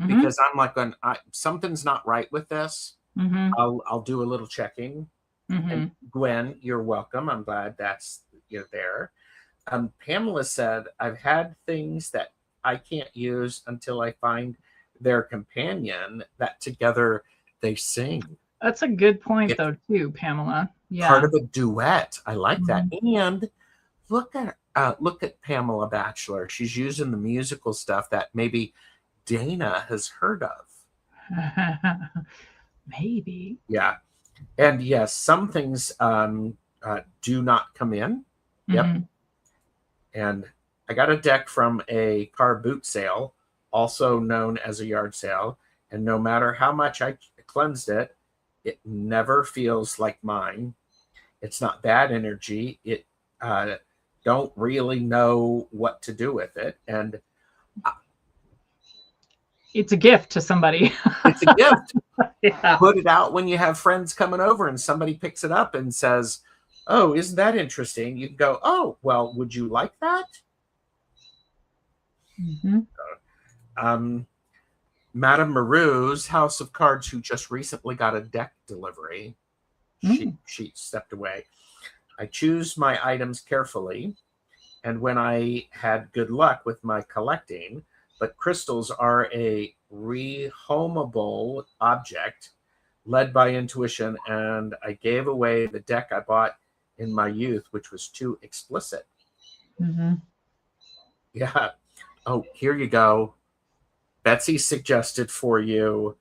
because I'm like, when something's not right with this, I'll do a little checking. And Gwen, you're welcome. I'm glad you're there. Pamela said, I've had things that I can't use until I find their companion that together they sing. That's a good point, though, too, Pamela. Yeah. Part of a duet. I like that. Mm-hmm. And look at Pamela Batchelor. She's using the musical stuff that maybe Dana has heard of. Maybe. Yeah. And yes, some things do not come in. Yep. Mm-hmm. And I got a deck from a car boot sale, also known as a yard sale. And no matter how much I cleansed it, it never feels like mine. It's not bad energy. It don't really know what to do with it. And it's a gift to somebody. It's a gift. Yeah. Put it out when you have friends coming over and somebody picks it up and says, oh, isn't that interesting? You can go, oh, well, would you like that? Mm-hmm. Madame Maru's House of Cards, who just recently got a deck delivery, she stepped away. I choose my items carefully, and when I had good luck with my collecting, but crystals are a rehomable object led by intuition, and I gave away the deck I bought in my youth, which was too explicit. Mm-hmm. Yeah. Oh, here you go. Betsy suggested for you,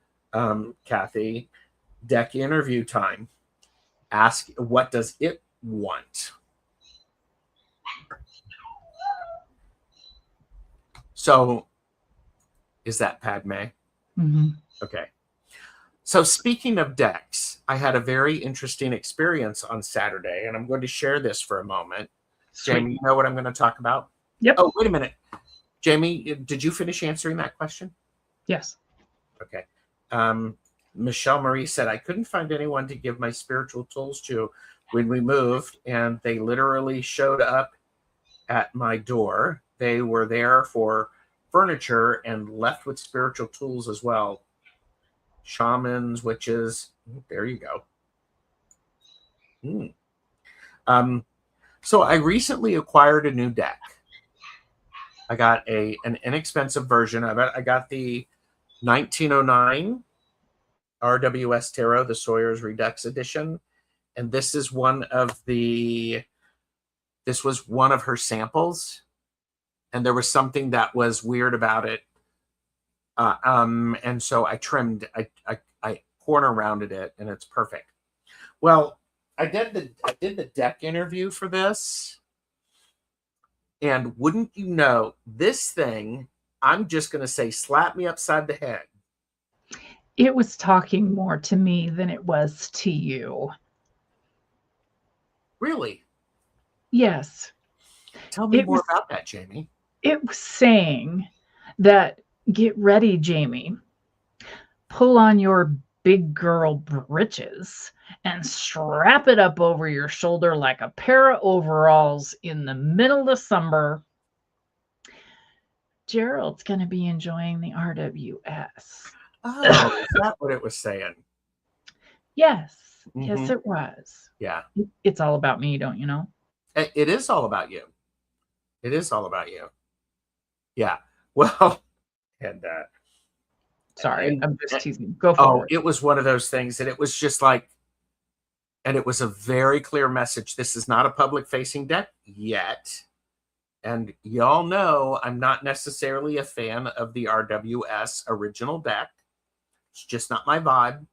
Kathy, deck interview time. Ask, what does it want? So, is that Padme? Mm-hmm. Okay. So, speaking of decks, I had a very interesting experience on Saturday, and I'm going to share this for a moment. Sweet. Jamie, you know what I'm going to talk about? Yep. Oh, wait a minute. Jamie, did you finish answering that question? Yes. Okay. Michelle Marie said, I couldn't find anyone to give my spiritual tools to when we moved, and they literally showed up at my door. They were there for furniture and left with spiritual tools as well. Shamans, witches. There you go. So I recently acquired a new deck. I got an inexpensive version of it. I got the 1909 RWS Tarot, the Sawyer's Redux edition. And this was one of her samples. And there was something that was weird about it. And so I trimmed, I corner rounded it, and it's perfect. Well, I did the deck interview for this. And wouldn't you know, this thing, I'm just going to say, slap me upside the head. It was talking more to me than it was to you. Really? Yes. Tell me more about that, Jamie. It was saying that, get ready, Jamie. Pull on your big girl britches and strap it up over your shoulder like a pair of overalls in the middle of summer. Gerald's going to be enjoying the RWS. Oh, is that what it was saying? Yes. Mm-hmm. Yes, it was. Yeah. It's all about me, don't you know? It is all about you. It is all about you. Yeah. Well, and sorry, I'm just teasing. Go forward. Oh, it was one of those things, and it was just like, and it was a very clear message. This is not a public-facing deck yet. And y'all know I'm not necessarily a fan of the RWS original deck. It's just not my vibe.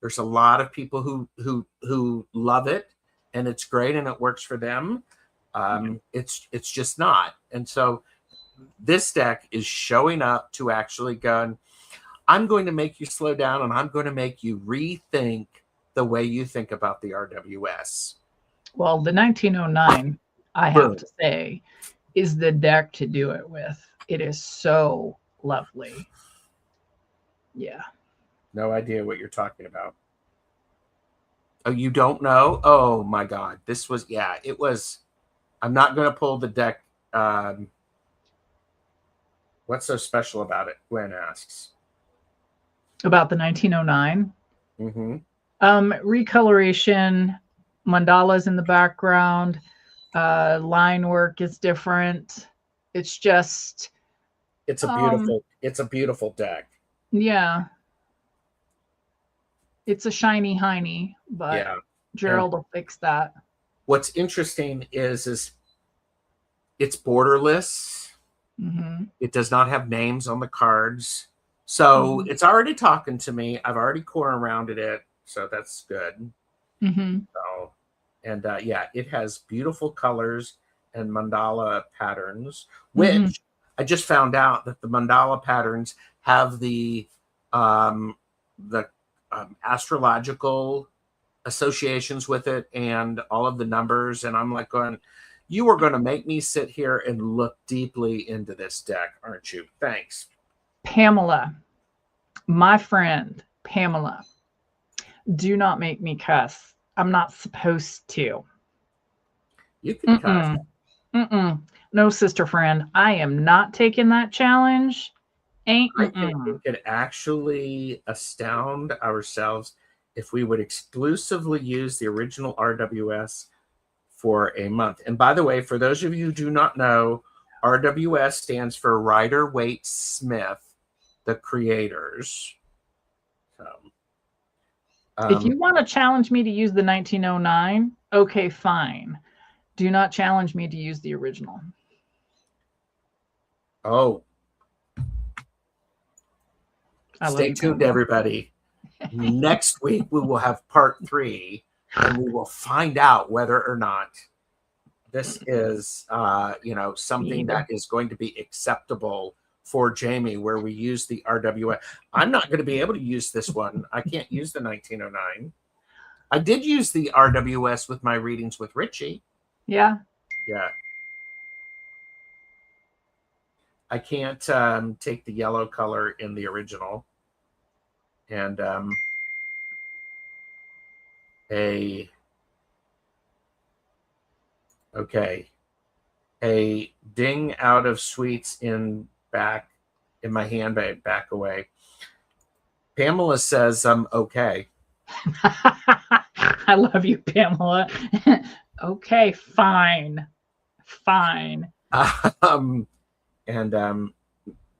There's a lot of people who love it, and it's great, and it works for them. It's just not. And so this deck is showing up to actually go, I'm going to make you slow down, and I'm going to make you rethink the way you think about the RWS. Well, the 1909, I have to say, is the deck to do it with. It is so lovely. Yeah. No idea what you're talking about. Oh, you don't know? Oh my God. This was, yeah, it was. I'm not going to pull the deck. What's so special about it? Gwen asks. About the 1909? Mm-hmm. Recoloration, mandalas in the background, Line work is different. It's just it's a beautiful deck. Yeah. It's a shiny hiney, but Yeah. Gerald will fix that. What's interesting is it's borderless. Mm-hmm. It does not have names on the cards. So it's already talking to me. I've already corner rounded it. So that's good. Mm-hmm. So, and yeah, it has beautiful colors and mandala patterns, which I just found out that the mandala patterns have the astrological associations with it and all of the numbers. And I'm like going, you are going to make me sit here and look deeply into this deck, aren't you? Thanks. Pamela, my friend, Pamela, do not make me cuss. I'm not supposed to. You can cuss. No, sister friend, I am not taking that challenge. I think we could actually astound ourselves if we would exclusively use the original RWS for a month. And by the way, for those of you who do not know, RWS stands for Rider Waite Smith, the creators. So, if you want to challenge me to use the 1909, okay, fine. Do not challenge me to use the original. Oh. Stay tuned, everybody. Next week, we will have part 3, and we will find out whether or not this is, something that is going to be acceptable for Jamie, where we use the RWS. I'm not going to be able to use this one. I can't use the 1909. I did use the RWS with my readings with Richie. Yeah. Yeah. I can't take the yellow color in the original. And a ding out of sweets in my handbag, back away. Pamela says I'm okay. I love you, Pamela. Okay, fine. And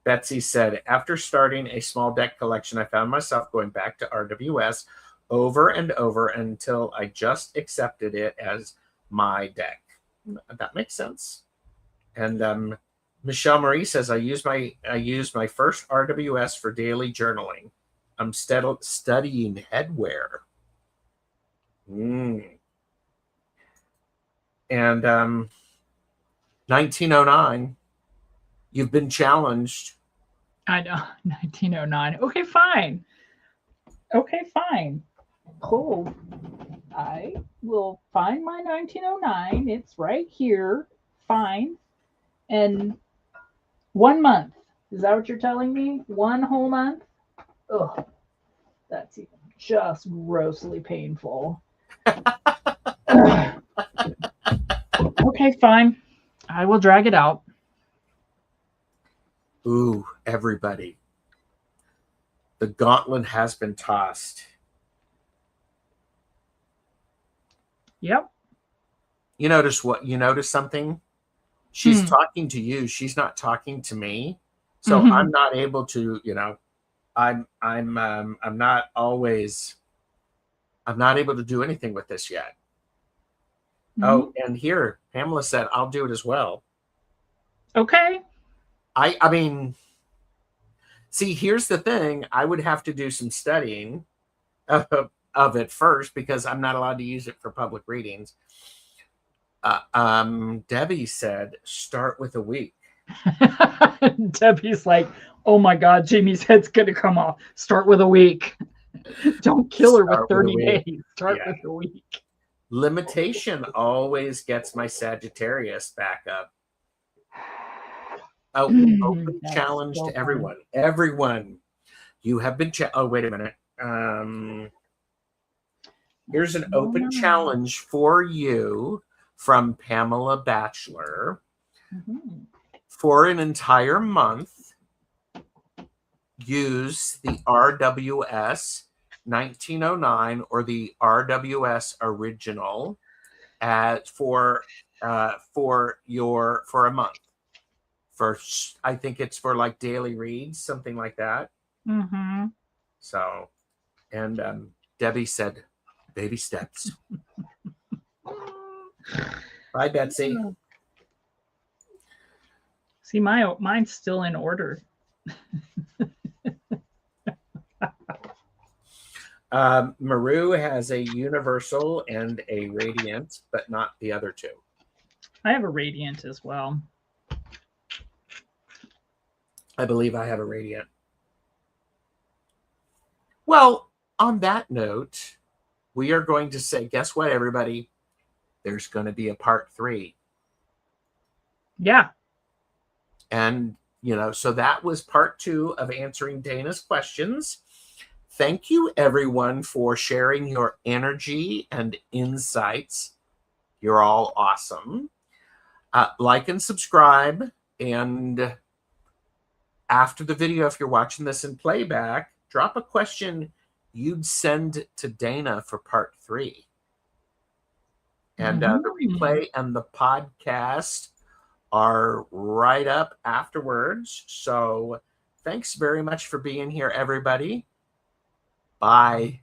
Betsy said, after starting a small deck collection, I found myself going back to RWS over and over until I just accepted it as my deck. That makes sense. And Michelle Marie says, I use my first RWS for daily journaling. I'm studying headwear. And 1909, you've been challenged. I know. 1909. Okay, fine. Cool. I will find my 1909. It's right here. Fine. And 1 month. Is that what you're telling me? 1 whole month? Ugh. That's even just grossly painful. Okay, fine. I will drag it out. Ooh, everybody. The gauntlet has been tossed. Yep. You notice something? She's talking to you. She's not talking to me. So I'm not able to, I'm not able to do anything with this yet. Oh, and here, Pamela said, I'll do it as well. Okay. I mean, see, here's the thing. I would have to do some studying of it first because I'm not allowed to use it for public readings. Debbie said, start with a week. Debbie's like, oh my God, Jamie's head's going to come off. Start with a week. Don't kill her with 30 days. Start with a week. Limitation always gets my Sagittarius back up. Oh, open challenge to everyone. Everyone, you have been oh, wait a minute. Here's an open challenge for you from Pamela Batchelor. For an entire month, use the RWS 1909 or the RWS original for for a month. I think it's for like daily reads, something like that. Mm-hmm. So, and Debbie said, baby steps. Bye, Betsy. See, mine's still in order. Maru has a universal and a radiant, but not the other two. I have a radiant as well. I believe I have a radiant. Well, on that note, we are going to say, guess what, everybody? There's going to be a part 3. Yeah. And, so that was part 2 of answering Dana's questions. Thank you, everyone, for sharing your energy and insights. You're all awesome. Like and subscribe. And after the video, if you're watching this in playback, drop a question you'd send to Dana for part 3. And the replay and the podcast are right up afterwards. So thanks very much for being here, everybody. Bye.